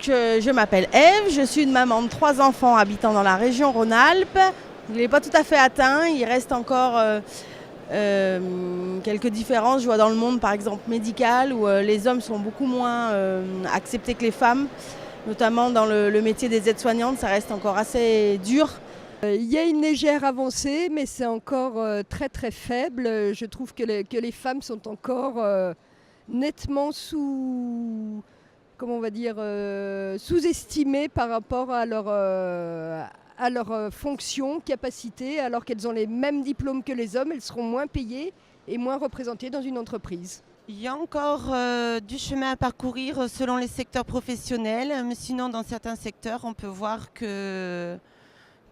je m'appelle Ève, je suis une maman de 3 enfants habitant dans la région Rhône-Alpes. Il n'est pas tout à fait atteint, il reste encore quelques différences. Je vois dans le monde par exemple médical où les hommes sont beaucoup moins acceptés que les femmes, notamment dans le métier des aides-soignantes, ça reste encore assez dur. Il y a une légère avancée, mais c'est encore très très faible. Je trouve que les femmes sont encore nettement sous-estimées par rapport à leur fonction, capacité, alors qu'elles ont les mêmes diplômes que les hommes, elles seront moins payées et moins représentées dans une entreprise. Il y a encore du chemin à parcourir selon les secteurs professionnels, mais sinon dans certains secteurs on peut voir que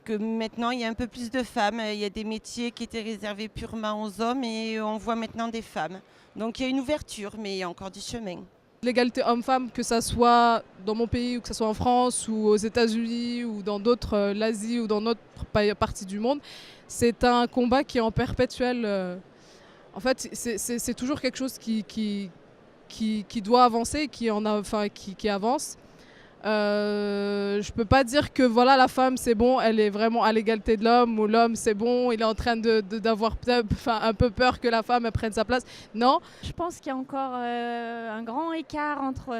maintenant il y a un peu plus de femmes. Il y a des métiers qui étaient réservés purement aux hommes et on voit maintenant des femmes. Donc il y a une ouverture, mais il y a encore du chemin. L'égalité homme-femme, que ça soit dans mon pays ou que ça soit en France ou aux États-Unis ou dans d'autres, l'Asie ou dans d'autres parties du monde, c'est un combat qui est en perpétuel. En fait, c'est toujours quelque chose qui doit avancer, qui avance. Je peux pas dire que voilà, la femme c'est bon, elle est vraiment à l'égalité de l'homme, ou l'homme c'est bon, il est en train d'avoir un peu peur que la femme elle prenne sa place. Non. Je pense qu'il y a encore un grand écart entre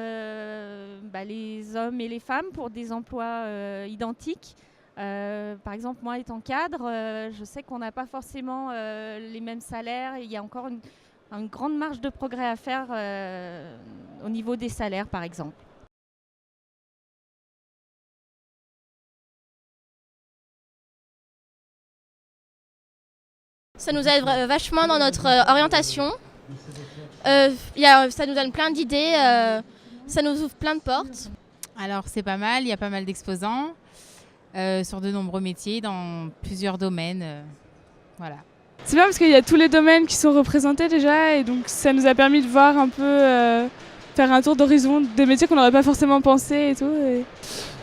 les hommes et les femmes pour des emplois identiques. Par exemple, moi étant cadre, je sais qu'on n'a pas forcément les mêmes salaires. Il y a encore une grande marge de progrès à faire au niveau des salaires, par exemple. Ça nous aide vachement dans notre orientation. Ça nous donne plein d'idées, ça nous ouvre plein de portes. Alors c'est pas mal, il y a pas mal d'exposants sur de nombreux métiers, dans plusieurs domaines. Voilà. C'est bien parce qu'il y a tous les domaines qui sont représentés déjà et donc ça nous a permis de voir un peu, faire un tour d'horizon des métiers qu'on n'aurait pas forcément pensé et tout.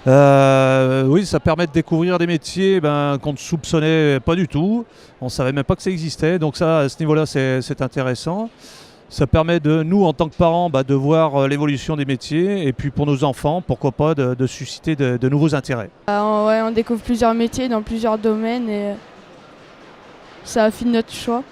Oui, ça permet de découvrir des métiers qu'on ne soupçonnait pas du tout. On ne savait même pas que ça existait. Donc ça, à ce niveau-là, c'est intéressant. Ça permet de nous, en tant que parents, de voir l'évolution des métiers. Et puis pour nos enfants, pourquoi pas, de susciter de nouveaux intérêts. On découvre plusieurs métiers dans plusieurs domaines et ça affine notre choix.